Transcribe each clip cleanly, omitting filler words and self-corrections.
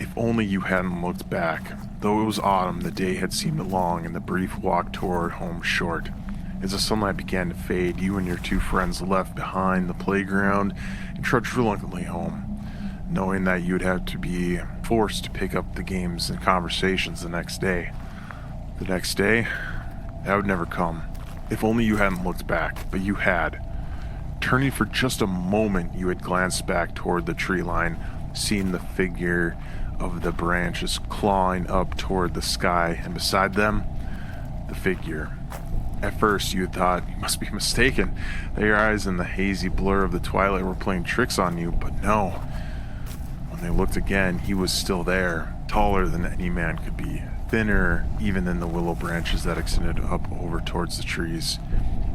If only you hadn't looked back. Though it was autumn, the day had seemed long and the brief walk toward home short. As the sunlight began to fade, you and your two friends left behind the playground and trudged reluctantly home, knowing that you would have to be forced to pick up the games and conversations the next day. The next day? That would never come. If only you hadn't looked back, but you had. Turning for just a moment, you had glanced back toward the tree line, seeing the figure of the branches clawing up toward the sky, and beside them, the figure. At first, you had thought you must be mistaken, that your eyes in the hazy blur of the twilight were playing tricks on you, but no. When they looked again, he was still there, taller than any man could be, thinner even than the willow branches that extended up over towards the trees.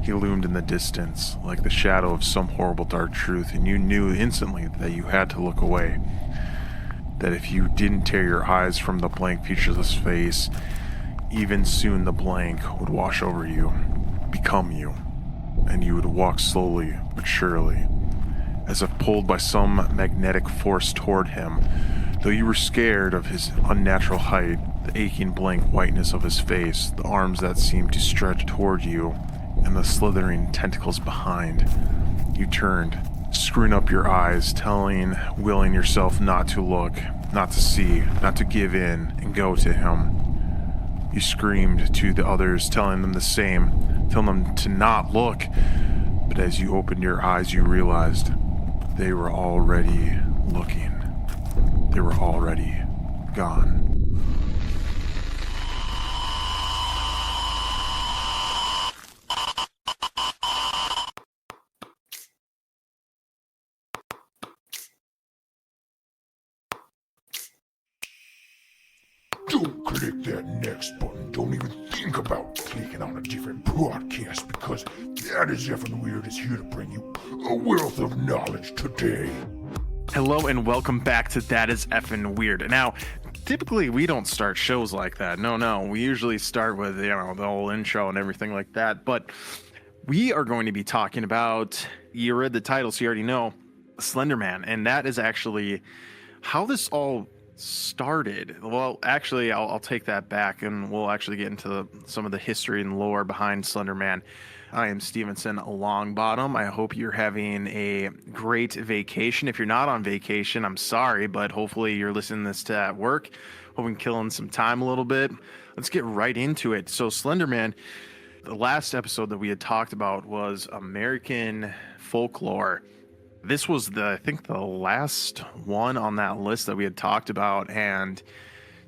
He loomed in the distance, like the shadow of some horrible dark truth, and you knew instantly that you had to look away. That if you didn't tear your eyes from the blank, featureless face, even soon the blank would wash over you, become you, and you would walk slowly but surely, as if pulled by some magnetic force toward him. Though you were scared of his unnatural height, the aching blank whiteness of his face, the arms that seemed to stretch toward you, and the slithering tentacles behind, you turned, screwing up your eyes, willing yourself not to look, not to see, not to give in, and go to him. You screamed to the others, telling them the same, telling them to not look, but as you opened your eyes, you realized they were already looking. They were already gone. Don't click that next button. Don't even think about clicking on a different podcast, because That is Effin Weird is here to bring you a wealth of knowledge today. Hello and welcome back to That is Effin Weird. Now, typically we don't start shows like that. No. We usually start with, the whole intro and everything like that. But we are going to be talking about, you read the title, so you already know, Slender Man. And that is actually how this all started. Well, actually, I'll take that back and we'll actually get into some of the history and lore behind Slender Man. I am Stevenson, Longbotom. I hope you're having a great vacation. If you're not on vacation, I'm sorry, but hopefully you're listening to this at work. Hoping killing some time a little bit. Let's get right into it. So Slender Man, the last episode that we had talked about was American folklore. This was I think the last one on that list that we had talked about, and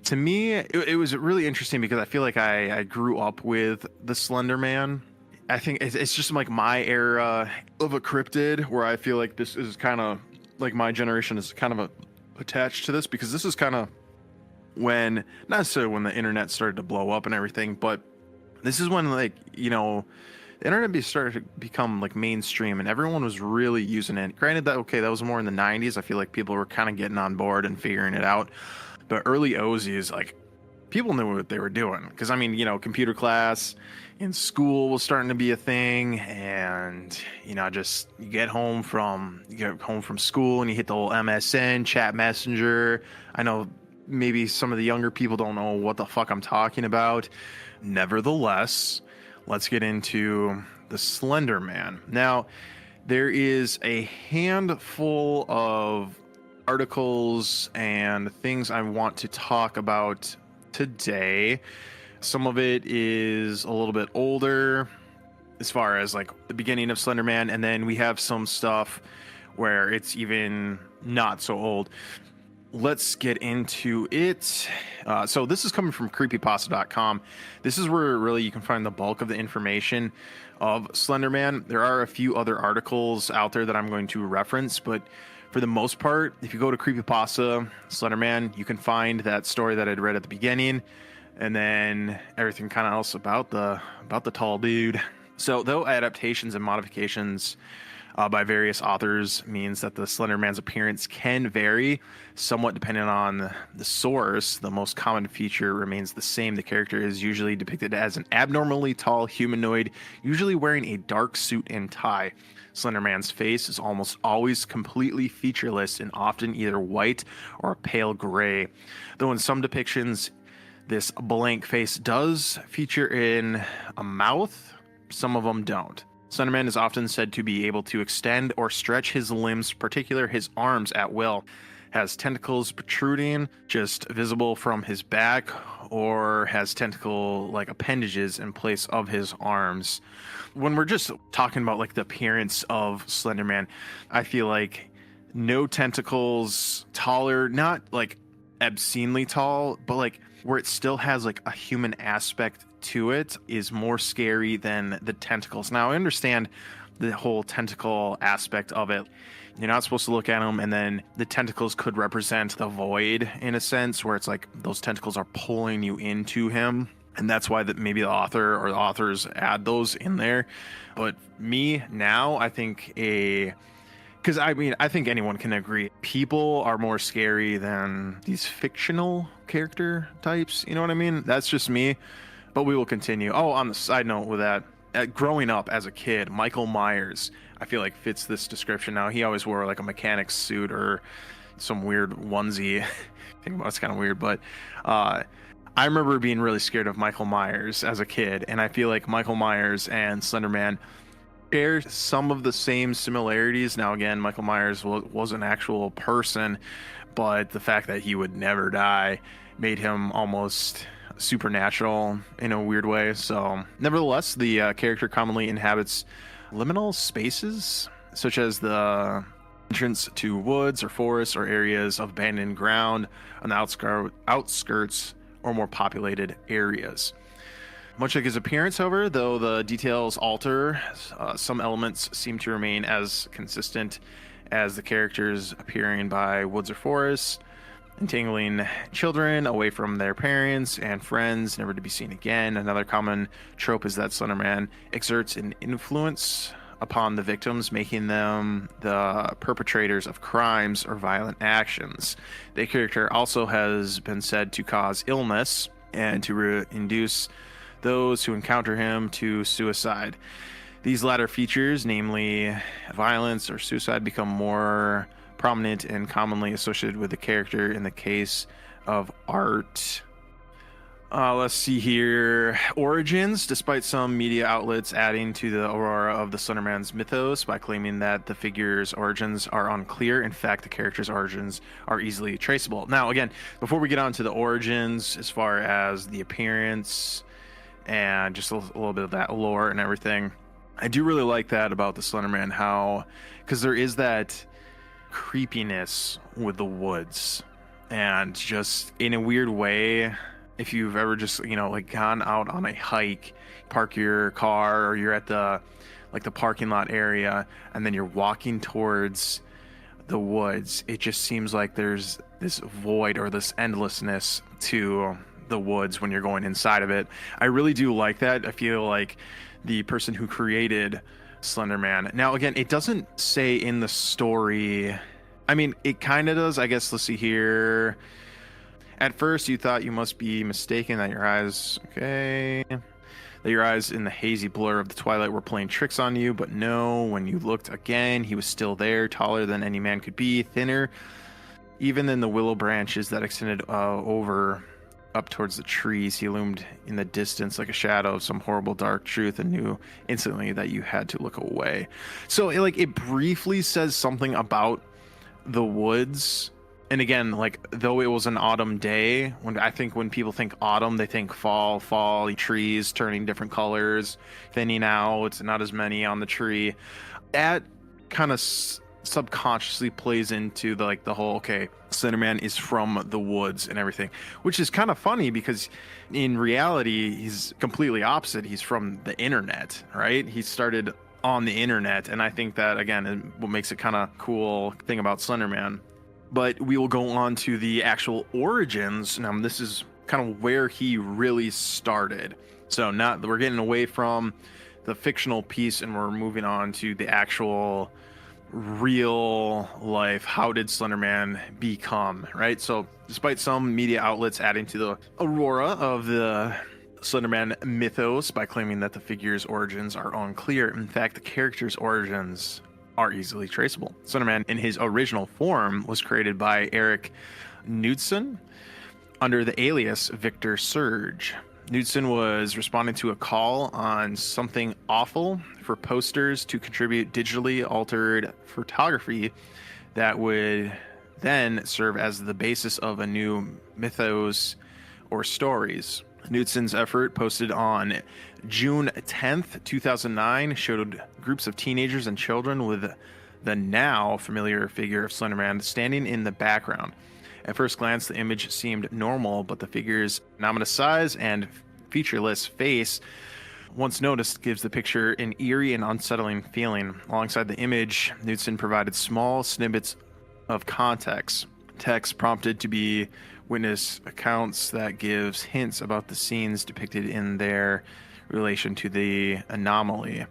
to me, it was really interesting because I feel like I grew up with the Slender Man. I think it's just like my era of a cryptid where I feel like this is kind of like my generation is kind of attached to this, because this is kind of when, not necessarily when the internet started to blow up and everything, but this is when, like, the internet started to become like mainstream and everyone was really using it. Granted that, okay, that was more in the 90s. I feel like people were kind of getting on board and figuring it out. But early Ozies, like, people knew what they were doing. Because, I mean, computer class in school was starting to be a thing. And, just you get home from school and you hit the whole MSN, chat messenger. I know maybe some of the younger people don't know what the fuck I'm talking about. Nevertheless, let's get into the Slender Man. Now, there is a handful of articles and things I want to talk about today. Some of it is a little bit older as far as like the beginning of Slender Man, and then we have some stuff where it's even not so old. Let's get into it. So this is coming from creepypasta.com. This is where really you can find the bulk of the information of Slender Man. There are a few other articles out there that I'm going to reference, but for the most part, if you go to Creepypasta, Slender Man, you can find that story that I'd read at the beginning, and then everything kind of else about the tall dude. So though adaptations and modifications by various authors means that the Slender Man's appearance can vary somewhat depending on the source, the most common feature remains the same. The character is usually depicted as an abnormally tall humanoid, usually wearing a dark suit and tie. Slender Man's face is almost always completely featureless and often either white or a pale gray, though in some depictions this blank face does feature in a mouth. Some of them don't. Slender Man is often said to be able to extend or stretch his limbs, particularly his arms, at will. Has tentacles protruding, just visible from his back, or has tentacle-like appendages in place of his arms. When we're just talking about like the appearance of Slender Man, I feel like no tentacles, taller, not like obscenely tall, but like where it still has like a human aspect to it, is more scary than the tentacles. Now, I understand the whole tentacle aspect of it. You're not supposed to look at them, and then the tentacles could represent the void in a sense, where it's like those tentacles are pulling you into him. And that's why that maybe the author or the authors add those in there. But me now, I think because I mean, I think anyone can agree, people are more scary than these fictional character types. You know what I mean? That's just me. But we will continue. Oh, on the side note with that, growing up as a kid, Michael Myers, I feel like fits this description. Now, he always wore like a mechanic's suit or some weird onesie. Think about it's kind of weird, but I remember being really scared of Michael Myers as a kid, and I feel like Michael Myers and Slender Man share some of the same similarities. Now, again, Michael Myers was an actual person, but the fact that he would never die made him almost supernatural in a weird way. So nevertheless, the character commonly inhabits liminal spaces such as the entrance to woods or forests or areas of abandoned ground on the outskirts or more populated areas. Much like his appearance, however, though the details alter, some elements seem to remain as consistent as the characters appearing by woods or forests, entangling children away from their parents and friends, never to be seen again. Another common trope is that Slender Man exerts an influence upon the victims, making them the perpetrators of crimes or violent actions. The character also has been said to cause illness and to induce those who encounter him to suicide. These latter features, namely violence or suicide, become more prominent and commonly associated with the character in the case of art. Let's see here. Origins. Despite some media outlets adding to the aura of the Slender Man's mythos by claiming that the figure's origins are unclear, in fact, the character's origins are easily traceable. Now, again, before we get on to the origins, as far as the appearance and just a little bit of that lore and everything, I do really like that about the Slender Man, how, because there is that creepiness with the woods, and just in a weird way, if you've ever just, you know, like gone out on a hike, park your car, or you're at the parking lot area, and then you're walking towards the woods, it just seems like there's this void or this endlessness to the woods when you're going inside of it. I really do like that. I feel like the person who created Slender Man, now again, it doesn't say in the story, I mean, it kind of does, I guess. Let's see here. At first you thought you must be mistaken, that your eyes in the hazy blur of the twilight were playing tricks on you, but no, when you looked again, he was still there, taller than any man could be, thinner even than the willow branches that extended up towards the trees. He loomed in the distance like a shadow of some horrible dark truth, and knew instantly that you had to look away. So it briefly says something about the woods. And again, like, though it was an autumn day, when people think autumn, they think fall, trees turning different colors, thinning out, not as many on the tree. That kind of subconsciously plays into the whole, okay, Slender Man is from the woods and everything, which is kind of funny because in reality, he's completely opposite. He's from the internet, right? He started on the internet, and I think that, again, is what makes it kind of cool thing about Slender Man. But we will go on to the actual origins. Now, this is kind of where he really started. So we're getting away from the fictional piece, and we're moving on to the actual real life. How did Slender Man become, right? So despite some media outlets adding to the aurora of the Slenderman mythos by claiming that the figure's origins are unclear. In fact, the character's origins are easily traceable. Slenderman, in his original form, was created by Eric Knudsen under the alias Victor Surge. Knudsen was responding to a call on Something Awful for posters to contribute digitally altered photography that would then serve as the basis of a new mythos or stories. Knudsen's effort, posted on June 10th, 2009, showed groups of teenagers and children with the now familiar figure of Slenderman standing in the background. At first glance, the image seemed normal, but the figure's anomalous size and featureless face, once noticed, gives the picture an eerie and unsettling feeling. Alongside the image, Knudsen provided small snippets of context, text prompted to be witness accounts that gives hints about the scenes depicted in their relation to the anomaly.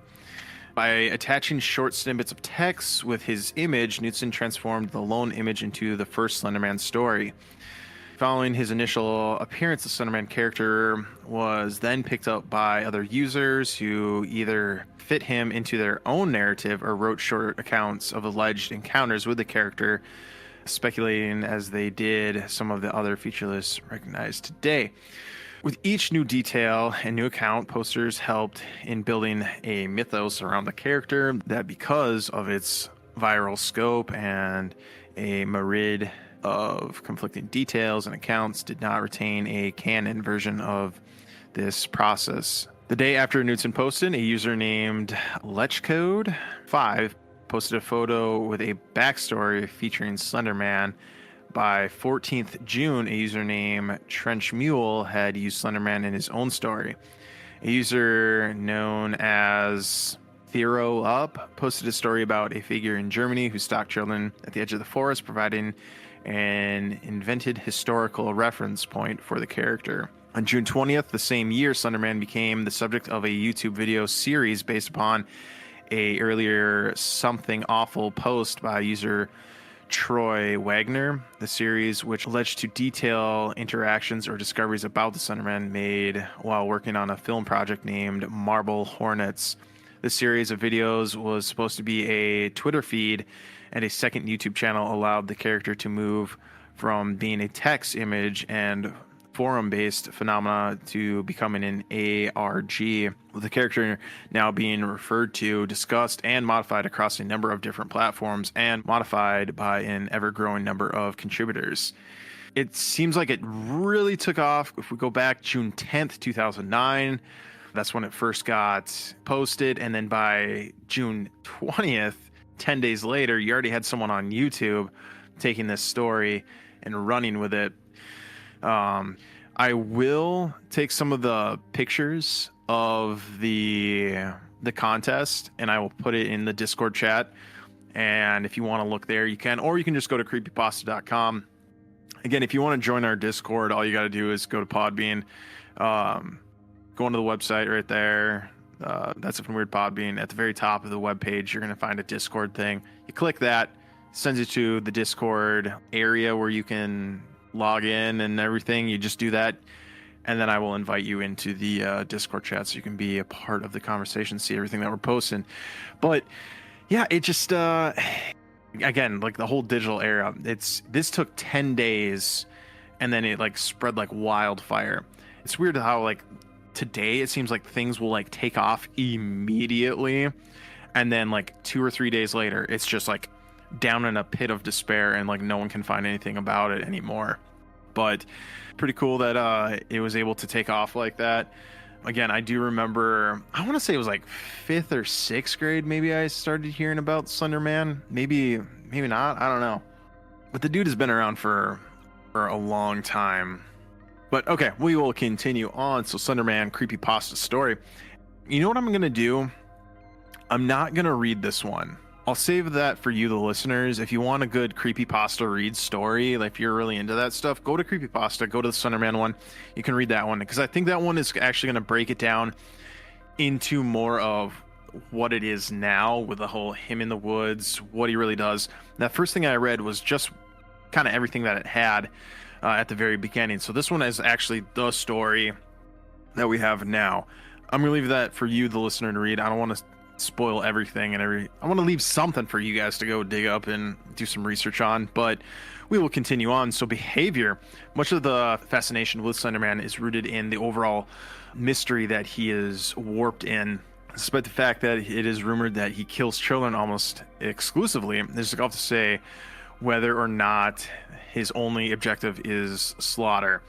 By attaching short snippets of text with his image, Knudsen transformed the lone image into the first Slenderman story. Following his initial appearance, the Slenderman character was then picked up by other users who either fit him into their own narrative or wrote short accounts of alleged encounters with the character, speculating as they did some of the other featureless recognized today. With each new detail and new account, posters helped in building a mythos around the character that, because of its viral scope and a myriad of conflicting details and accounts, did not retain a canon version of this process. The day after Knudsen posted, a user named Lechcode5 posted a photo with a backstory featuring Slender Man. By 14th June, a user named Trench Mule had used Slender Man in his own story. A user known as Thero Up posted a story about a figure in Germany who stalked children at the edge of the forest, providing an invented historical reference point for the character. On June 20th, the same year, Slender Man became the subject of a YouTube video series based upon a earlier Something Awful post by user Troy Wagner. The series, which alleged to detail interactions or discoveries about the Slenderman made while working on a film project named Marble Hornets. The series of videos was supposed to be a Twitter feed, and a second YouTube channel allowed the character to move from being a text image and forum-based phenomena to becoming an ARG, with the character now being referred to, discussed, and modified across a number of different platforms and modified by an ever-growing number of contributors. It seems like it really took off. If we go back June 10th, 2009, that's when it first got posted, and then by June 20th, 10 days later, you already had someone on YouTube taking this story and running with it. I will take some of the pictures of the contest, and I will put it in the Discord chat. And if you want to look there, you can, or you can just go to creepypasta.com. Again, if you want to join our Discord, all you got to do is go to Podbean, go into the website right there. That's it from Weird Podbean. At the very top of the webpage, you're going to find a Discord thing. You click that, sends you to the Discord area where you can log in and everything. You just do that, and then I will invite you into the Discord chat so you can be a part of the conversation, see everything that we're posting. But yeah, it just again, like the whole digital era, this took 10 days and then it like spread like wildfire. It's weird how like today it seems like things will like take off immediately, and then like 2 or 3 days later it's just like down in a pit of despair and like no one can find anything about it anymore. But pretty cool that it was able to take off like that. Again, I do remember, I want to say it was like 5th or 6th grade maybe I started hearing about Slender Man. Maybe not, I don't know. But the dude has been around for a long time. But okay, we will continue on. So Slender Man creepypasta story. You know what I'm gonna do? I'm not gonna read this one. I'll save that for you, the listeners. If you want a good creepypasta read story, like if you're really into that stuff, go to creepypasta, go to the Slenderman one. You can read that one, because I think that one is actually going to break it down into more of what it is now with the whole him in the woods, what he really does. That first thing I read was just kind of everything that it had at the very beginning. So this one is actually the story that we have now. I'm gonna leave that for you, the listener, to read. I don't want to spoil everything I want to leave something for you guys to go dig up and do some research on, but we will continue on. So behavior, much of the fascination with Slender Man is rooted in the overall mystery that he is warped in, despite the fact that it is rumored that he kills children almost exclusively. There's difficult to say whether or not his only objective is slaughter.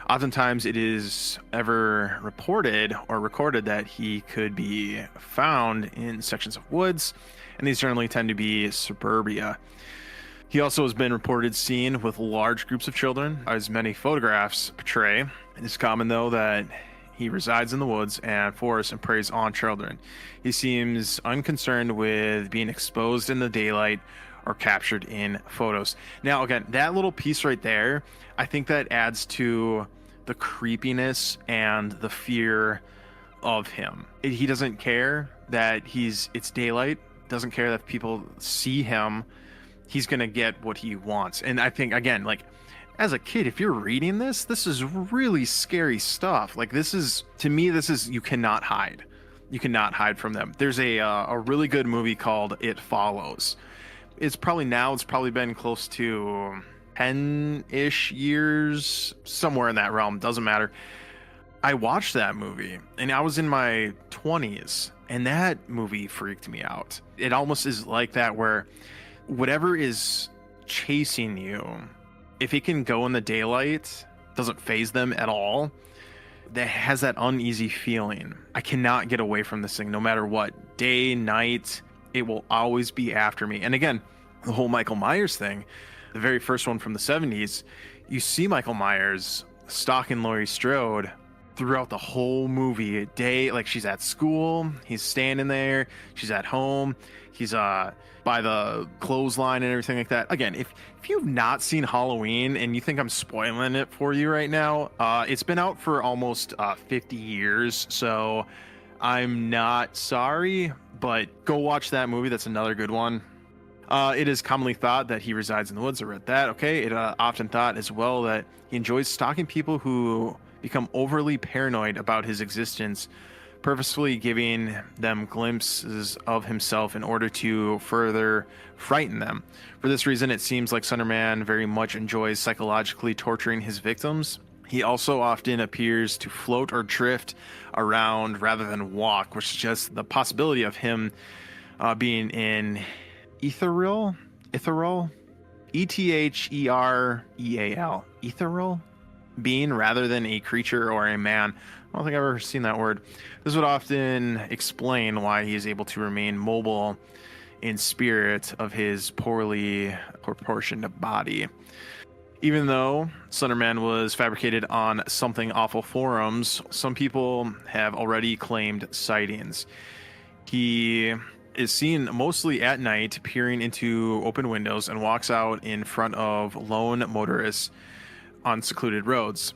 Oftentimes it is ever reported or recorded that he could be found in sections of woods, and these generally tend to be suburbia. He also has been reported seen with large groups of children, as many photographs portray. It is common, though, that he resides in the woods and forests and preys on children. He seems unconcerned with being exposed in the daylight or captured in photos. Now, again, that little piece right there, I think that adds to the creepiness and the fear of him. He doesn't care that it's daylight, doesn't care that people see him. He's gonna get what he wants. And I think, again, like, as a kid, if you're reading this is really scary stuff. Like, this is, to me, you cannot hide. You cannot hide from them. There's a really good movie called It Follows. It's probably been close to 10-ish years, somewhere in that realm, doesn't matter. I watched that movie and I was in my 20s, and that movie freaked me out. It almost is like that, where whatever is chasing you, if it can go in the daylight, doesn't faze them at all. That has that uneasy feeling. I cannot get away from this thing, no matter what, day, night, it will always be after me. And again, the whole Michael Myers thing, the very first one from the 70s, you see Michael Myers stalking Laurie Strode throughout the whole movie. Day, like, she's at school, he's standing there, she's at home, he's by the clothesline and everything like that. Again, if you've not seen Halloween and you think I'm spoiling it for you right now, it's been out for almost 50 years, so I'm not sorry, but go watch that movie. That's another good one. It is commonly thought that he resides in the woods. I read that. Okay. It often thought as well that he enjoys stalking people who become overly paranoid about his existence, purposefully giving them glimpses of himself in order to further frighten them. For this reason, it seems like Slender Man very much enjoys psychologically torturing his victims. He also often appears to float or drift around rather than walk, which is just the possibility of him being in ethereal, ethereal, ethereal being rather than a creature or a man. I don't think I've ever seen that word. This would often explain why he is able to remain mobile in spirit of his poorly proportioned body. Even though Slender Man was fabricated on Something Awful forums, some people have already claimed sightings. He is seen mostly at night, peering into open windows, and walks out in front of lone motorists on secluded roads.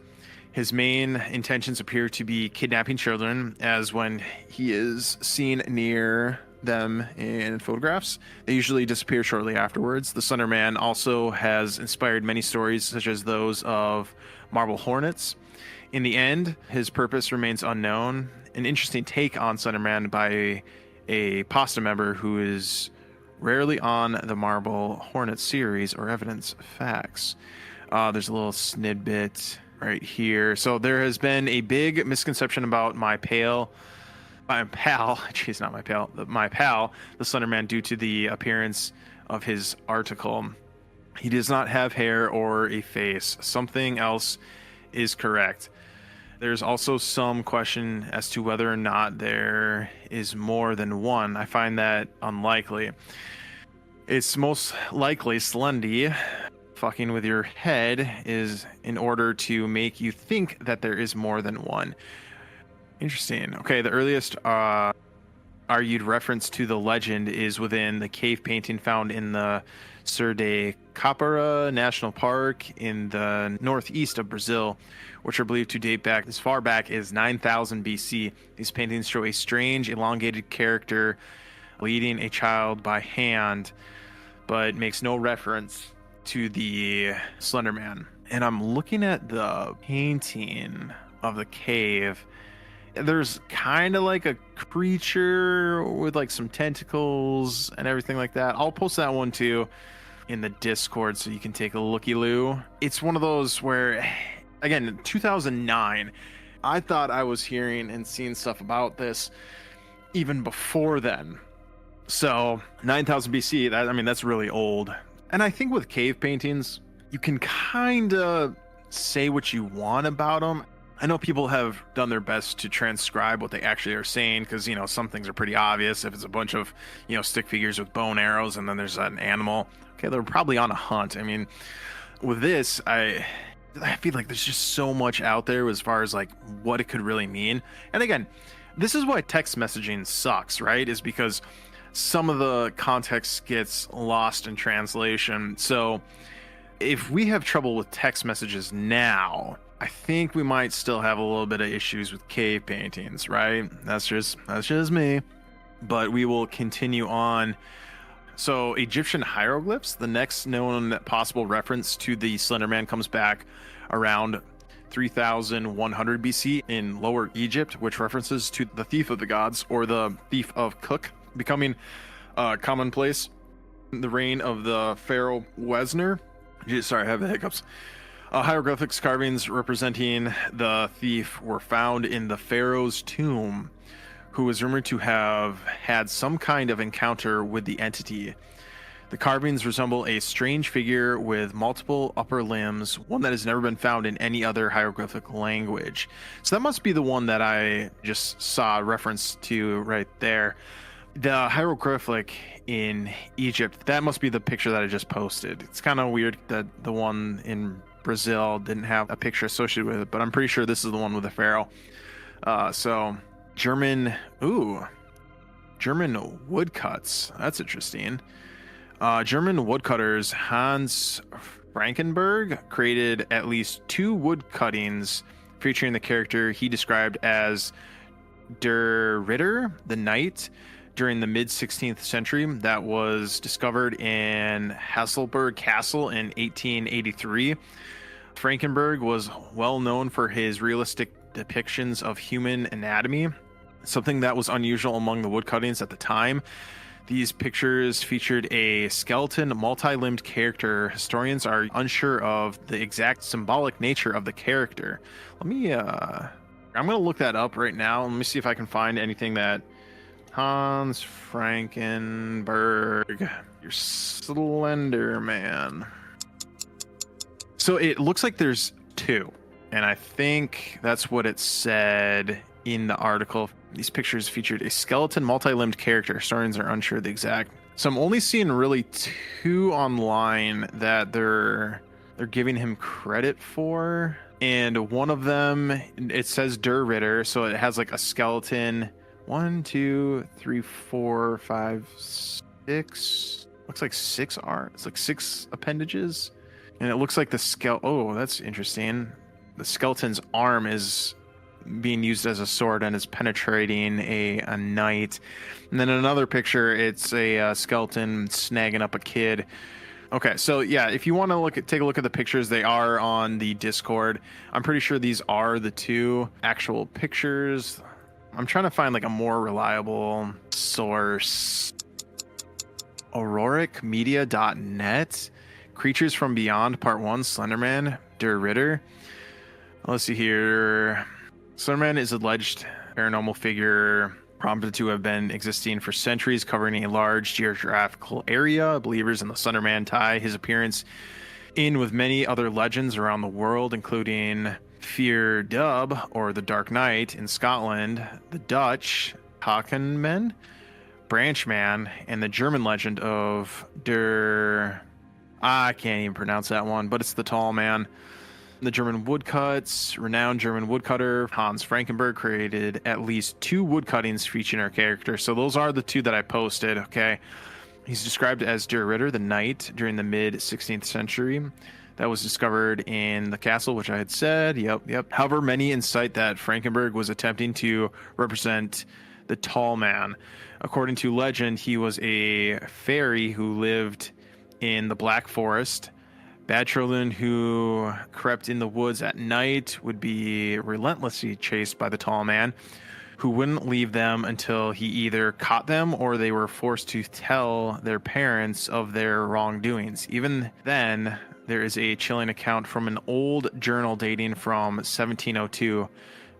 His main intentions appear to be kidnapping children, as when he is seen near them in photographs, they usually disappear shortly afterwards. The Slender Man also has inspired many stories, such as those of marble hornets. In the end, his purpose remains unknown. An interesting take on Slender Man by a Pasta member who is rarely on the Marble Hornet series or Evidence Facts. There's a little snippet right here. So there has been a big misconception about my pal, the Slender Man, due to the appearance of his article. He does not have hair or a face. Something else is correct. There's also some question as to whether or not there is more than one. I find that unlikely. It's most likely Slendy fucking with your head is in order to make you think that there is more than one. Interesting. Okay, the earliest argued reference to the legend is within the cave painting found in the Ser de Capara National Park in the northeast of Brazil, which are believed to date back as far back as 9000 BC. These paintings show a strange, elongated character leading a child by hand, but makes no reference to the Slender Man. And I'm looking at the painting of the cave, There's kind of like a creature with like some tentacles and everything like that. I'll post that one too in the Discord so you can take a looky-loo. It's one of those where, again, in 2009, I thought I was hearing and seeing stuff about this even before then. So 9000 BC, that's really old. And I think with cave paintings, you can kind of say what you want about them. I know people have done their best to transcribe what they actually are saying because, some things are pretty obvious. If it's a bunch of, stick figures with bow and arrows and then there's an animal, okay, they're probably on a hunt. I mean, with this, I feel like there's just so much out there as far as like what it could really mean. And again, this is why text messaging sucks, right? Is because some of the context gets lost in translation. So if we have trouble with text messages now, I think we might still have a little bit of issues with cave paintings, right? That's just me. But we will continue on. So Egyptian hieroglyphs, the next known possible reference to the Slender Man comes back around 3100 BC in Lower Egypt, which references to the thief of the gods or the thief of Cook becoming commonplace in the reign of the pharaoh Wesner. Sorry, I have the hiccups. Hieroglyphics carvings representing the thief were found in the pharaoh's tomb, who was rumored to have had some kind of encounter with the entity. The carvings resemble a strange figure with multiple upper limbs, one that has never been found in any other hieroglyphic language. So that must be the one that I just saw a reference to right there. The hieroglyphic in Egypt, that must be the picture that I just posted. It's kind of weird that the one in Brazil didn't have a picture associated with it, but I'm pretty sure this is the one with the pharaoh. So German woodcuts. That's interesting. German woodcutters Hans Frankenberg created at least 2 wood cuttings featuring the character he described as Der Ritter, the Knight, during the mid-16th century. That was discovered in Hasselberg Castle in 1883. Frankenberg was well known for his realistic depictions of human anatomy, something that was unusual among the woodcuttings at the time. These pictures featured a skeleton, multi-limbed character. Historians are unsure of the exact symbolic nature of the character. I'm going to look that up right now. Let me see if I can find anything that Hans Frankenberg, your Slender Man. So it looks like there's 2, and I think that's what it said in the article. These pictures featured a skeleton, multi-limbed character. Historians are unsure of the exact. So I'm only seeing really 2 online that they're giving him credit for, and one of them, it says Der Ritter, so it has like a skeleton. 1, 2, 3, 4, 5, 6. Looks like 6 are. It's like 6 appendages. And it looks like the oh, that's interesting. The skeleton's arm is being used as a sword and is penetrating a knight. And then another picture, it's a skeleton snagging up a kid. Okay, so yeah, if you want to take a look at the pictures, they are on the Discord. I'm pretty sure these are the 2 actual pictures. I'm trying to find like a more reliable source. AuroricMedia.net. Creatures from Beyond Part 1, Slenderman, Der Ritter. Let's see here. Slenderman is alleged paranormal figure prompted to have been existing for centuries, covering a large geographical area. Believers in the Slenderman tie his appearance in with many other legends around the world, including Fear Dub, or the Dark Knight in Scotland, the Dutch Hakenman, Branchman, and the German legend of I can't even pronounce that one, but it's the Tall Man. The German woodcuts, renowned German woodcutter Hans Frankenberg created at least 2 woodcuttings featuring our character. So those are the 2 that I posted, okay? He's described as Der Ritter, the Knight, during the mid-16th century. That was discovered in the castle, which I had said. Yep. However, many incite that Frankenberg was attempting to represent the Tall Man. According to legend, he was a fairy who lived in the Black Forest Bad children who crept in the woods at night would be relentlessly chased by the tall man, who wouldn't leave them until he either caught them or they were forced to tell their parents of their wrongdoings. Even then, there is a chilling account from an old journal dating from 1702.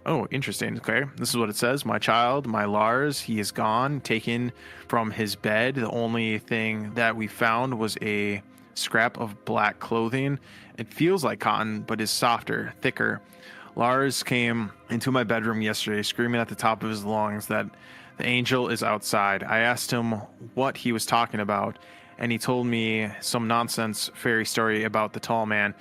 Oh, interesting. Okay, this is what it says. My child, my Lars, he is gone, taken from his bed. The only thing that we found was a scrap of black clothing. It feels like cotton, but is softer, thicker. Lars came into my bedroom yesterday, screaming at the top of his lungs that the angel is outside. I asked him what he was talking about, and he told me some nonsense fairy story about the tall man.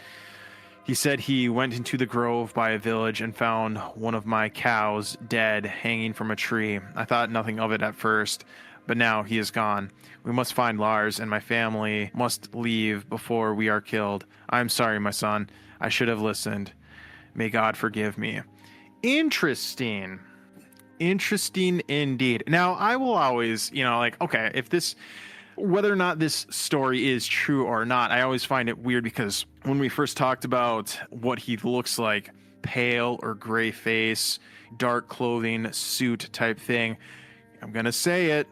He said he went into the grove by a village and found one of my cows dead, hanging from a tree. I thought nothing of it at first, but now he is gone. We must find Lars, and my family must leave before we are killed. I'm sorry, my son. I should have listened. May God forgive me. Interesting. Interesting indeed. Now, I will always, okay, if this, whether or not this story is true or not, I always find it weird because when we first talked about what he looks like, pale or gray face, dark clothing, suit type thing, I'm going to say it,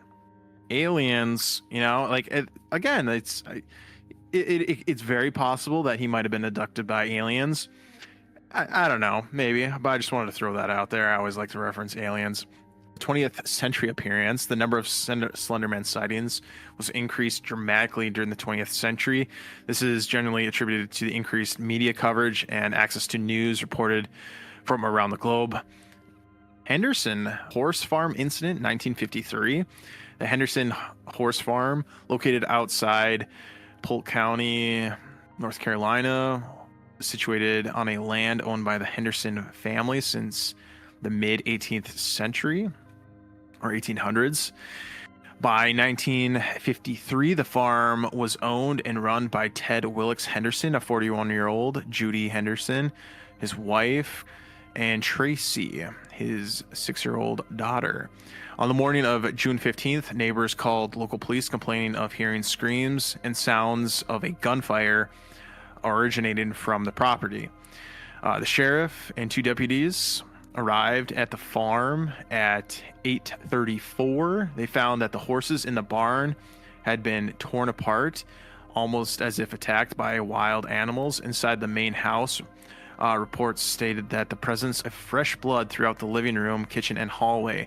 aliens, again, it's very possible that he might have been abducted by aliens. I don't know, maybe, but I just wanted to throw that out there. I always like to reference aliens. 20th century appearance, the number of Slender Man sightings was increased dramatically during the 20th century. This is generally attributed to the increased media coverage and access to news reported from around the globe. Henderson Horse Farm Incident, 1953. The Henderson Horse Farm, located outside Polk County, North Carolina, situated on a land owned by the Henderson family since the mid 18th century or 1800s. By 1953, the farm was owned and run by Ted Wilkes Henderson, a 41-year-old, Judy Henderson, his wife, and Tracy, his 6-year-old daughter. On the morning of June 15th, neighbors called local police complaining of hearing screams and sounds of a gunfire originating from the property. The sheriff and 2 deputies arrived at the farm at 8:34. They found that the horses in the barn had been torn apart, almost as if attacked by wild animals. Inside the main house, reports stated that the presence of fresh blood throughout the living room, kitchen, and hallway.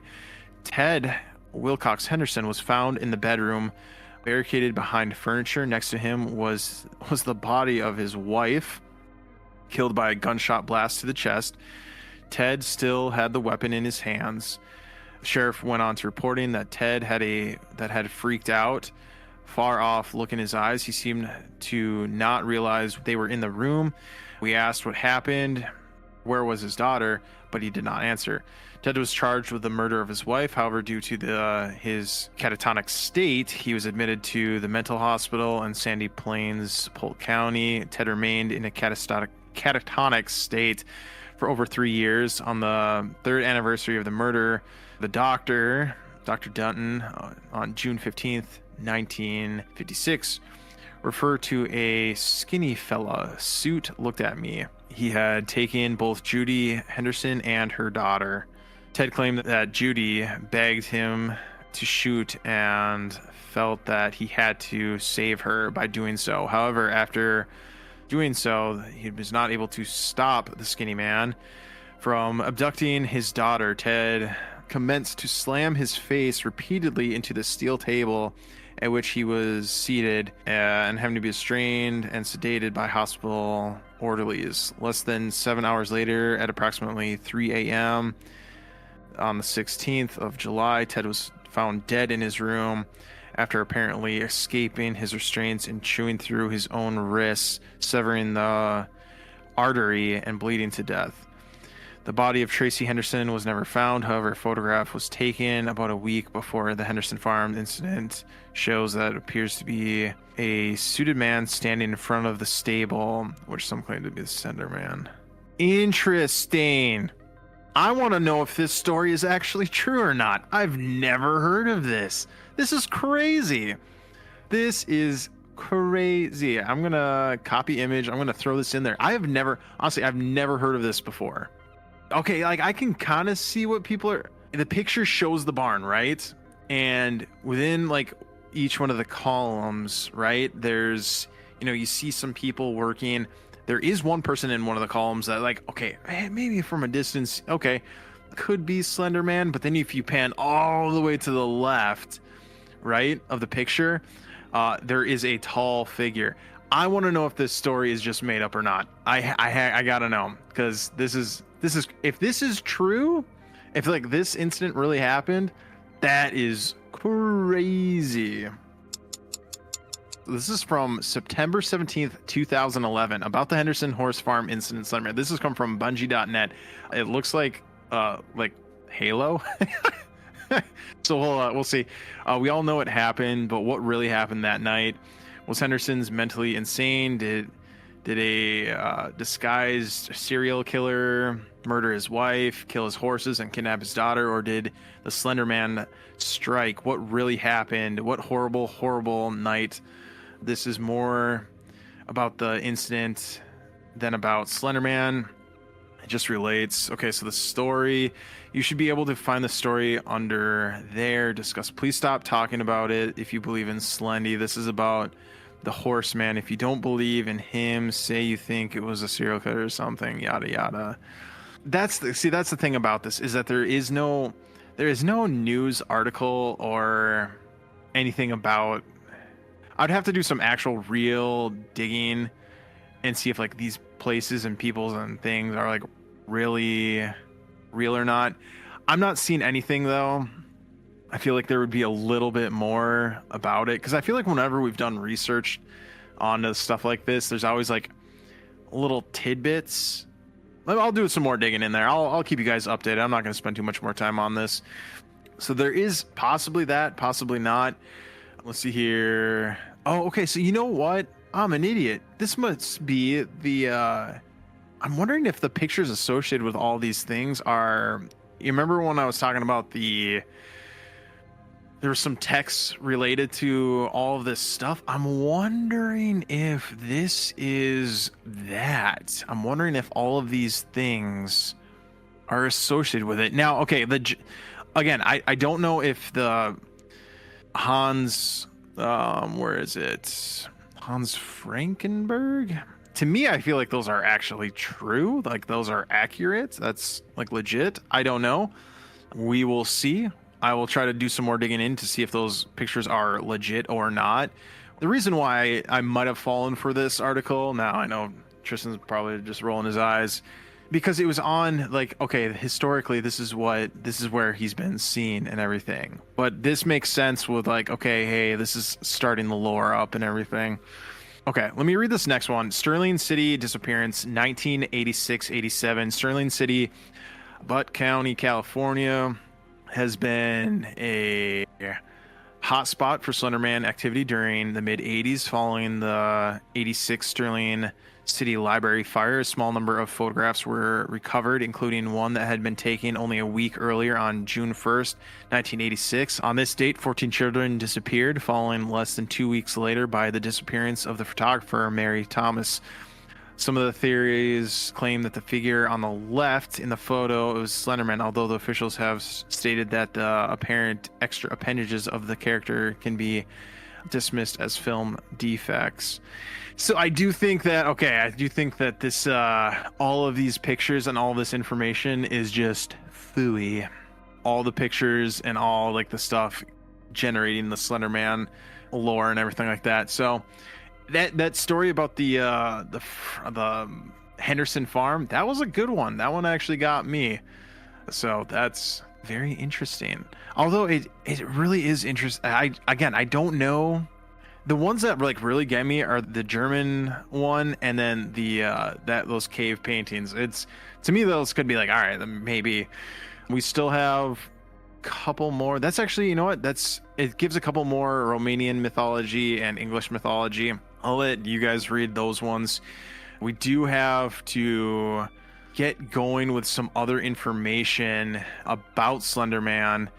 Ted Wilcox Henderson was found in the bedroom, barricaded behind furniture. Next to him was the body of his wife, killed by a gunshot blast to the chest. Ted still had the weapon in his hands. The sheriff went on to reporting that Ted had freaked out. Far off look in his eyes, he seemed to not realize they were in the room. We asked what happened, where was his daughter, but he did not answer. Ted was charged with the murder of his wife. However, due to his catatonic state, he was admitted to the mental hospital in Sandy Plains, Polk County. Ted remained in a catatonic state for over 3 years. On the 3rd anniversary of the murder, the doctor, Dr. Dutton, on June 15th, 1956, referred to a skinny fella. Suit looked at me. He had taken both Judy Henderson and her daughter. Ted claimed that Judy begged him to shoot and felt that he had to save her by doing so. However, after doing so, he was not able to stop the skinny man from abducting his daughter. Ted commenced to slam his face repeatedly into the steel table at which he was seated and having to be restrained and sedated by hospital orderlies. Less than 7 hours later, at approximately 3 a.m., on the 16th of July, Ted was found dead in his room after apparently escaping his restraints and chewing through his own wrists, severing the artery and bleeding to death. The body of Tracy Henderson was never found. However, a photograph was taken about a week before the Henderson Farm incident, shows that it appears to be a suited man standing in front of the stable, which some claim to be the Slender Man. Interesting. I want to know if this story is actually true or not. I've never heard of this. This is crazy. This is crazy. I'm gonna copy image. I'm gonna throw this in there. I've never heard of this before. Okay, like I can kind of see what people are. The picture shows the barn, right? And within like each one of the columns, right, there's, you know, you see some people working. There is one person in one of the columns that, like, okay, maybe from a distance, okay, could be Slender Man, but then if you pan all the way to the left, right, of the picture, there is a tall figure. I want to know if this story is just made up or not. I gotta know, because this is if this is true, if like this incident really happened, that is crazy. This is from September 17th, 2011, about the Henderson Horse Farm incident. Slenderman. This has come from Bungie.net. It looks like Halo. So we'll see. We all know it happened, but what really happened that night? Was Henderson's mentally insane? Did a disguised serial killer murder his wife, kill his horses, and kidnap his daughter? Or did the Slender Man strike? What really happened? What horrible night? This is more about the incident than about Slender Man. It just relates. Okay, so the story, you should be able to find the story under there. Discuss. Please stop talking about it if you believe in Slendy. This is about the Horseman. If you don't believe in him, say you think it was a serial killer or something, yada yada. That's the thing about this, is that there is no news article or anything about. I'd have to do some actual real digging and see if like these places and peoples and things are like really real or not. I'm not seeing anything though. I feel like there would be a little bit more about it, because I feel like whenever we've done research on stuff like this, there's always like little tidbits. I'll do some more digging in there. I'll keep you guys updated. I'm not going to spend too much more time on this. So there is possibly that, possibly not. Let's see here. Oh, okay. So you know what? I'm an idiot. This must be the. I'm wondering if the pictures associated with all these things are. You remember when I was talking about there was some text related to all of this stuff? I'm wondering if this is that. I'm wondering if all of these things are associated with it. Now, okay. Again, I don't know if the Hans, where is it? Hans Frankenberg? To me, I feel like those are actually true. Like those are accurate. That's like legit. I don't know. We will see. I will try to do some more digging in to see if those pictures are legit or not. The reason why I might have fallen for this article, now I know Tristan's probably just rolling his eyes, because it was on like, okay, historically this is where he's been seen and everything. But this makes sense with like, okay, hey, this is starting the lore up and everything. Okay, let me read this next one. Sterling City disappearance, 1986-87. Sterling City, Butte County, California, has been a hotspot for Slender Man activity during the mid-'80s following the 86 Sterling City Library fire. A small number of photographs were recovered, including one that had been taken only a week earlier on June 1st, 1986. On this date, 14 children disappeared, following less than 2 weeks later by the disappearance of the photographer Mary Thomas. Some of the theories claim that the figure on the left in the photo was Slenderman, although the officials have stated that the apparent extra appendages of the character can be dismissed as film defects. So I do think that this all of these pictures and all this information is just phooey. All the pictures and all like the stuff generating the Slender Man lore and everything like that. So that story about the Henderson farm, that was a good one. That one actually got me. So that's very interesting. Although it really is interesting. I don't know. The ones that like really get me are the German one, and then those cave paintings. It's, to me, those could be like, all right, then maybe. We still have a couple more. That's actually, you know what? It gives a couple more Romanian mythology and English mythology. I'll let you guys read those ones. We do have to get going with some other information about Slender Man.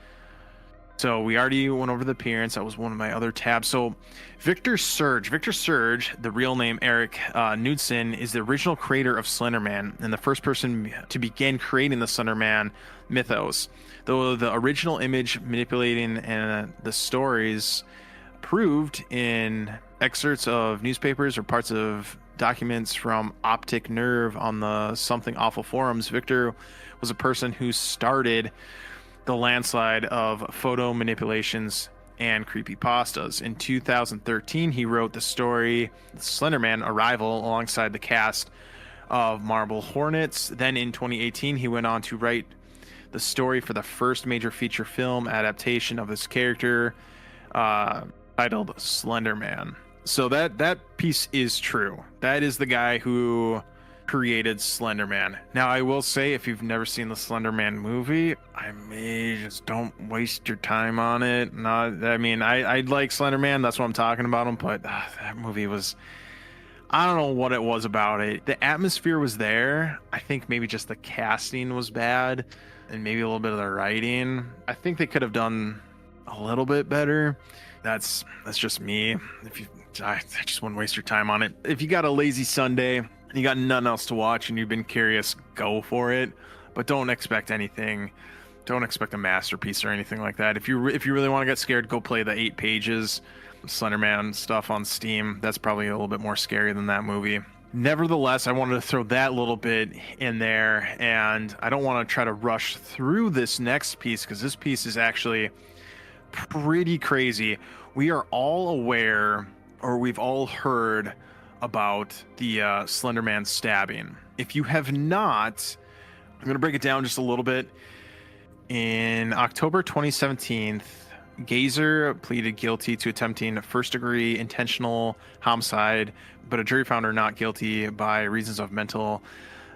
So we already went over the appearance. That was one of my other tabs. So Victor Surge, the real name Eric Knudsen, is the original creator of Slender Man and the first person to begin creating the Slender Man mythos. Though the original image manipulating and the stories proved in excerpts of newspapers or parts of documents from Optic Nerve on the Something Awful forums, Victor was a person who started the landslide of photo manipulations and creepypastas. In 2013, he wrote the story Slender Man Arrival alongside the cast of Marble Hornets. Then in 2018, he went on to write the story for the first major feature film adaptation of this character, titled Slender Man. So that piece is true. That is the guy who created Slender Man. Now, I will say, if you've never seen the Slender Man movie, I may just don't waste your time on it. I like Slender Man. That's what I'm talking about him. But that movie was, I don't know what it was about it. The atmosphere was there. I think maybe just the casting was bad and maybe a little bit of the writing. I think they could have done a little bit better. That's just me. I just wouldn't waste your time on it. If you got a lazy Sunday, you got nothing else to watch and you've been curious, go for it. But don't expect anything. Don't expect a masterpiece or anything like that. If you really want to get scared, go play the 8 pages Slender Man stuff on Steam. That's probably a little bit more scary than that movie. Nevertheless, I wanted to throw that little bit in there, and I don't want to try to rush through this next piece because this piece is actually pretty crazy. We are all aware, or we've all heard about the Slender Man stabbing. If you have not, I'm going to break it down just a little bit. In October 2017, Gazer pleaded guilty to attempting first-degree intentional homicide, but a jury found her not guilty by reasons of mental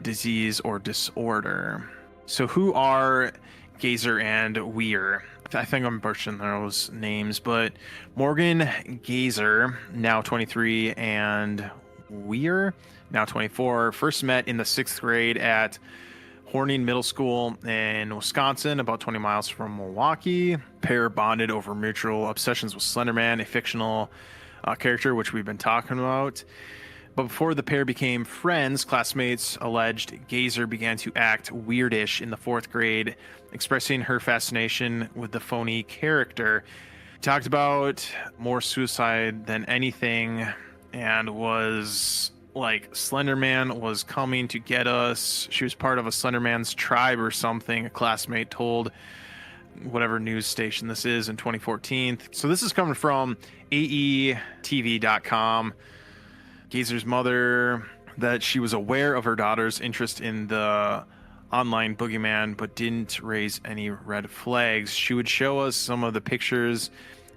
disease or disorder. So who are Gazer and Weir? I think I'm butchering those names, but Morgan Gazer, now 23, and Weir, now 24, first met in the 6th grade at Horning Middle School in Wisconsin, about 20 miles from Milwaukee. Pair bonded over mutual obsessions with Slender Man, a fictional character which we've been talking about. But before the pair became friends, classmates alleged Gazer began to act weirdish in the 4th grade, expressing her fascination with the phony character. Talked about more suicide than anything and was like, Slender Man was coming to get us. She was part of a Slender Man's tribe or something, a classmate told whatever news station this is in 2014. So this is coming from AETV.com. Gazer's mother, that she was aware of her daughter's interest in the online boogeyman, but didn't raise any red flags. She would show us some of the pictures.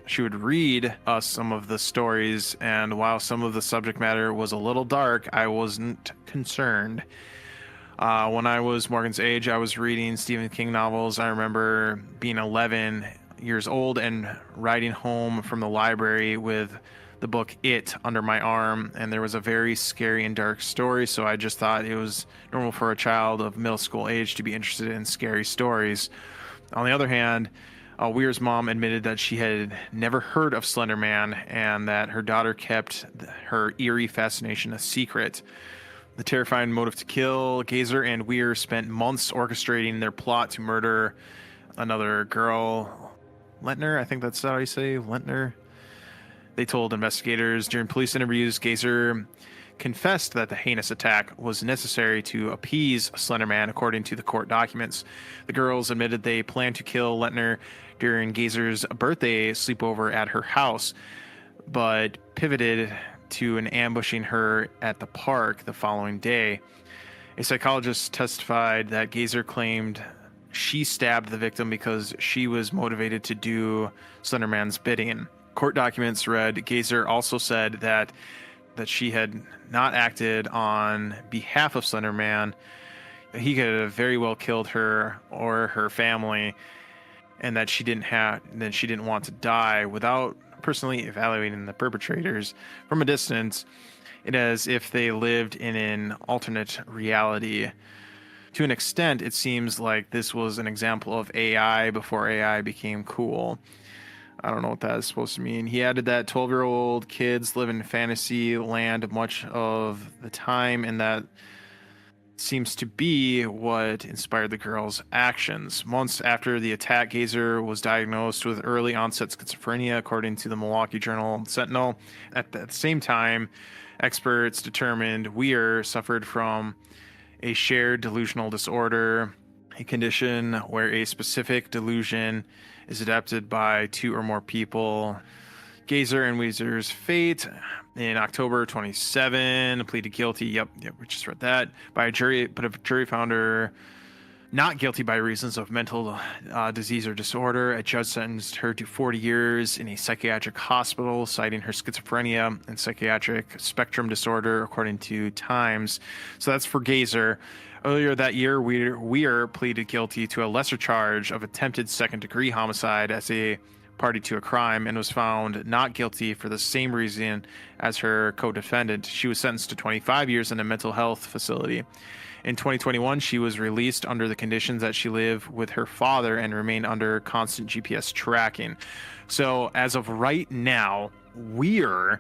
She would read us some of the stories, and while some of the subject matter was a little dark, I wasn't concerned. When I was Morgan's age, I was reading Stephen King novels. I remember being 11 years old and riding home from the library with the book It under my arm, and there was a very scary and dark story, so I just thought it was normal for a child of middle school age to be interested in scary stories. On the other hand, Weir's mom admitted that she had never heard of Slender Man and that her daughter kept her eerie fascination a secret. The terrifying motive to kill, Gazer and Weir spent months orchestrating their plot to murder another girl, Lentner, I think that's how you say, Lentner. They told investigators. During police interviews, Gazer confessed that the heinous attack was necessary to appease Slender Man, according to the court documents. The girls admitted they planned to kill Lentner during Gazer's birthday sleepover at her house, but pivoted to an ambushing her at the park the following day. A psychologist testified that Gazer claimed she stabbed the victim because she was motivated to do Slender Man's bidding. Court documents read, Gazer also said that she had not acted on behalf of Slender Man. He could have very well killed her or her family, and that she didn't want to die. Without personally evaluating the perpetrators from a distance, it as if they lived in an alternate reality. To an extent, it seems like this was an example of AI before AI became cool. I don't know what that is supposed to mean. He added that 12-year-old kids live in fantasy land much of the time, and that seems to be what inspired the girl's actions. Months after the attack, Gazer was diagnosed with early onset schizophrenia, according to the Milwaukee Journal Sentinel. At the same time, experts determined Weir suffered from a shared delusional disorder, a condition where a specific delusion is adapted by two or more people. Gazer and Weezer's fate in October 27 pleaded guilty. Yep, we just read that by a jury, but a jury found her not guilty by reasons of mental disease or disorder. A judge sentenced her to 40 years in a psychiatric hospital, citing her schizophrenia and psychiatric spectrum disorder, according to Times. So that's for Gazer. Earlier that year, Weir pleaded guilty to a lesser charge of attempted second-degree homicide as a party to a crime and was found not guilty for the same reason as her co-defendant. She was sentenced to 25 years in a mental health facility. In 2021, she was released under the conditions that she live with her father and remain under constant GPS tracking. So as of right now, Weir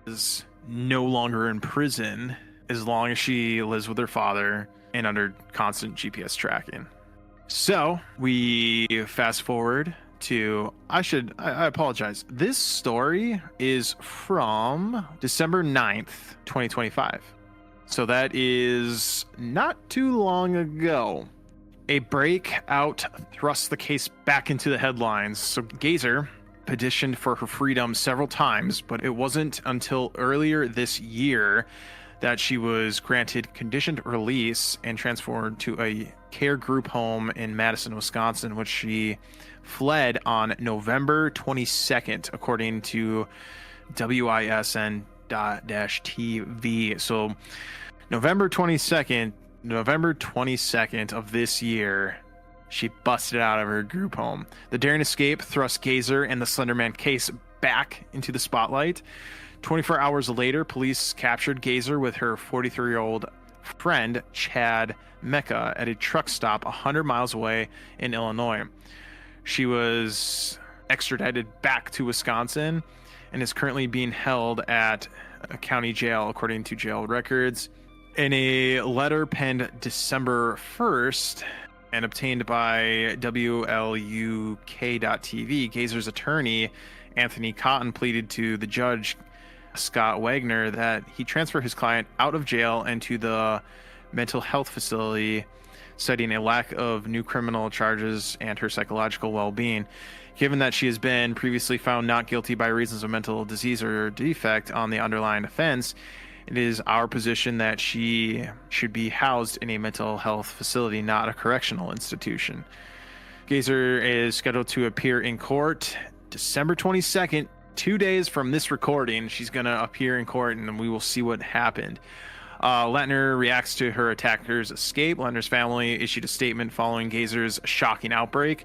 is no longer in prison as long as she lives with her father and under constant GPS tracking. So we fast forward to, I apologize. This story is from December 9th, 2025. So that is not too long ago. A breakout thrusts the case back into the headlines. So Gazer petitioned for her freedom several times, but it wasn't until earlier this year that she was granted conditioned release and transferred to a care group home in Madison, Wisconsin, which she fled on November 22nd, according to WISN.TV. So November 22nd of this year, she busted out of her group home. The daring escape thrust Gazer and the Slender Man case back into the spotlight. 24 hours later, police captured Gazer with her 43-year-old friend, Chad Mecca, at a truck stop 100 miles away in Illinois. She was extradited back to Wisconsin and is currently being held at a county jail, according to jail records. In a letter penned December 1st and obtained by WLUK.TV, Gazer's attorney, Anthony Cotton, pleaded to the judge, Scott Wagner, that he transfer his client out of jail and to the mental health facility, citing a lack of new criminal charges and her psychological well-being. Given that she has been previously found not guilty by reasons of mental disease or defect on the underlying offense, it is our position that she should be housed in a mental health facility, not a correctional institution. Gazer is scheduled to appear in court December 22nd, 2 days from this recording. She's going to appear in court, and we will see what happened. Lettner reacts to her attacker's escape. Lettner's family issued a statement following Gazer's shocking outbreak.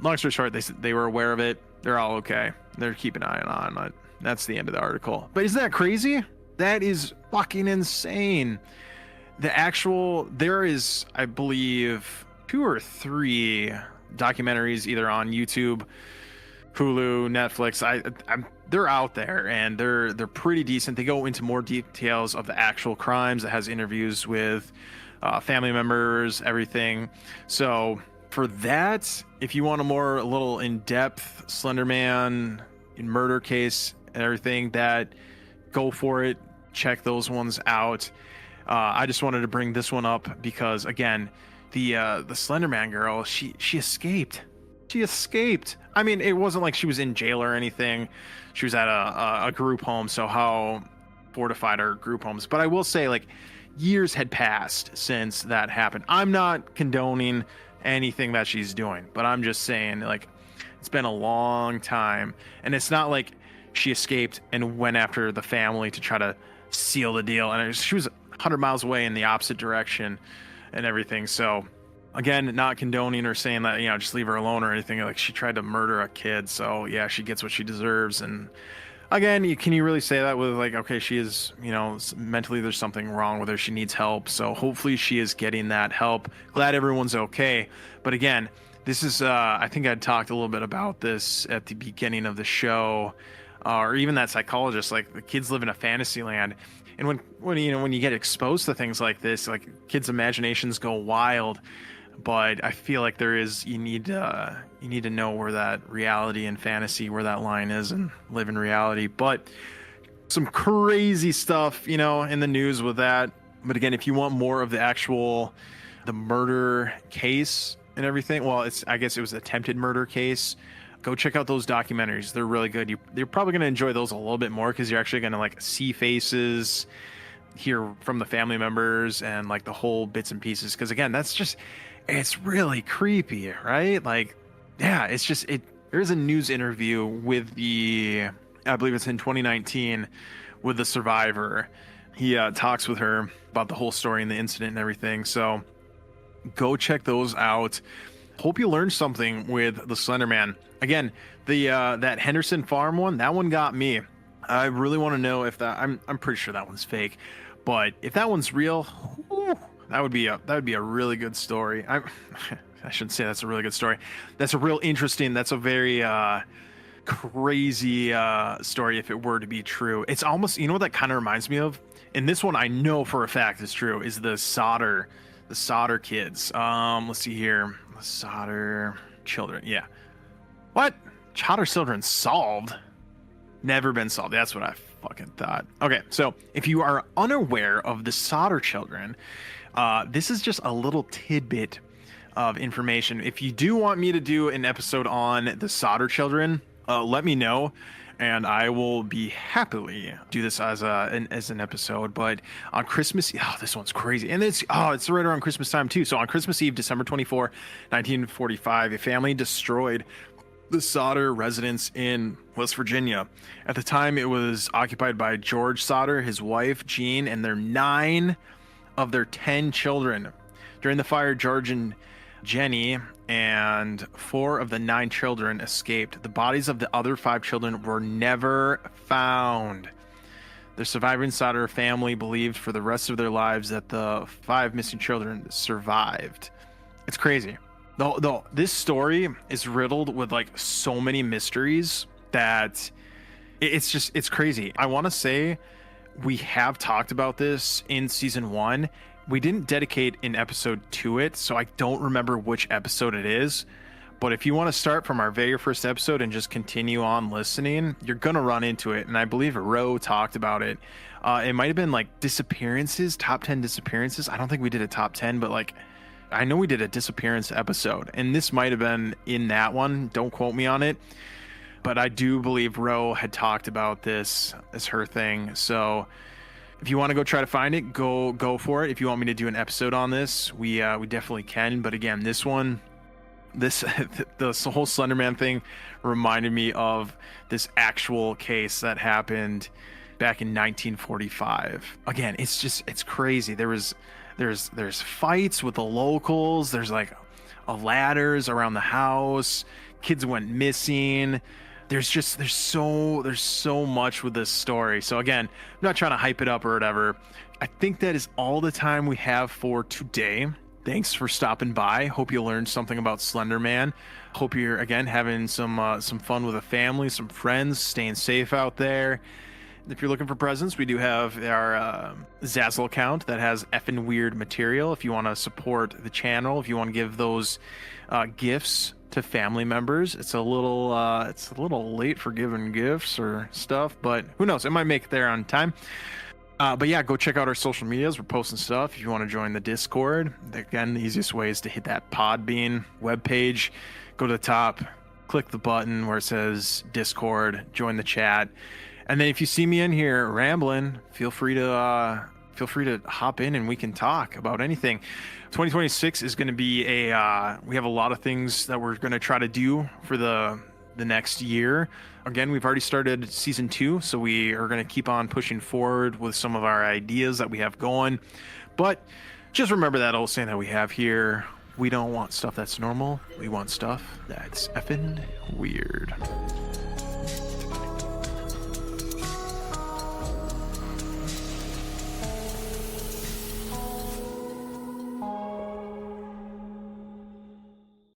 Long story short, they were aware of it. They're all okay. They're keeping an eye on it. That's the end of the article. But isn't that crazy? That is fucking insane. There is, I believe, 2 or 3 documentaries either on YouTube, Hulu, Netflix. They're out there and they're pretty decent. They go into more details of the actual crimes. It has interviews with family members, everything. So for that, if you want a little in-depth Slender Man murder case and everything, go for it. Check those ones out. I just wanted to bring this one up because, again, the Slender Man girl, she escaped. She escaped. I mean, it wasn't like she was in jail or anything. She was at a group home, so how fortified are group homes? But I will say, like, years had passed since that happened. I'm not condoning anything that she's doing, but I'm just saying, like, it's been a long time. And it's not like she escaped and went after the family to try to seal the deal. And she was 100 miles away in the opposite direction and everything. So, again, not condoning or saying that, just leave her alone or anything. Like, she tried to murder a kid. So, yeah, she gets what she deserves. And Again, can you really say that with like, okay, she is, mentally there's something wrong with her. She needs help. So hopefully she is getting that help. Glad everyone's okay. But again, this is, I think I talked a little bit about this at the beginning of the show, or even that psychologist, like the kids live in a fantasy land. And when you get exposed to things like this, like kids' imaginations go wild. But I feel like you need to know where that reality and fantasy, where that line is, and live in reality. But some crazy stuff, in the news with that. But again, if you want more of the murder case and everything, well, I guess it was attempted murder case. Go check out those documentaries. They're really good. You're probably going to enjoy those a little bit more because you're actually going to like see faces, hear from the family members, and like the whole bits and pieces. Because again, it's really creepy, right? Like, yeah, there's a news interview with I believe it's in 2019 with the survivor. He talks with her about the whole story and the incident and everything. So go check those out. Hope you learned something with the Slender Man. Again, that Henderson Farm one, that one got me. I really want to know if I'm pretty sure that one's fake, but if that one's real, whew, that would be a really good story. I shouldn't say that's a really good story. That's a very crazy story if it were to be true. It's almost, what that kind of reminds me of, and this one I know for a fact is true, is the solder kids. Let's see here. The solder children. Yeah. What? Solder children solved? Never been solved. That's what I fucking thought. Okay, so if you are unaware of the solder children, this is just a little tidbit of information. If you do want me to do an episode on the solder children, let me know, and I will be happily do this as an episode. But on Christmas, this one's crazy, and it's right around Christmas time too. So on Christmas Eve, December 24, 1945, a family destroyed the Solder residence in West Virginia. At the time, it was occupied by George Solder, his wife Jean, and their 9 of their 10 children. During the fire, George and Jenny and 4 of the 9 children escaped. The bodies of the other 5 children were never found. The surviving Solder family believed for the rest of their lives that the 5 missing children survived. It's crazy. Though this story is riddled with like so many mysteries that it's crazy. I want to say we have talked about this in season 1. We didn't dedicate an episode to it, so I don't remember which episode it is. But if you want to start from our very first episode and just continue on listening, you're going to run into it. And I believe Ro talked about it. It might have been like disappearances, top 10 disappearances. I don't think we did a top 10, but like, I know we did a disappearance episode, and this might have been in that one. Don't quote me on it. But I do believe Ro had talked about this as her thing. So if you want to go try to find it, go for it. If you want me to do an episode on this, we definitely can. But again, this whole Slender Man thing reminded me of this actual case that happened back in 1945. Again, it's crazy. There's fights with the locals. There's like ladders around the house. Kids went missing. There's so much with this story. So again, I'm not trying to hype it up or whatever. I think that is all the time we have for today. Thanks for stopping by. Hope you learned something about Slender Man. Hope you're again having some fun with a family, some friends, staying safe out there. If you're looking for presents, we do have our Zazzle account that has effing weird material. If you want to support the channel, if you want to give those gifts to family members, it's a little late for giving gifts or stuff, but who knows? It might make it there on time. But yeah, go check out our social medias. We're posting stuff. If you want to join the Discord, again, the easiest way is to hit that Podbean webpage. Go to the top, click the button where it says Discord, join the chat. And then if you see me in here rambling, feel free to hop in and we can talk about anything. 2026 is going to be we have a lot of things that we're going to try to do for the next year. Again, we've already started season 2, so we are going to keep on pushing forward with some of our ideas that we have going. But just remember that old saying that we have here: we don't want stuff that's normal. We want stuff that's effing weird.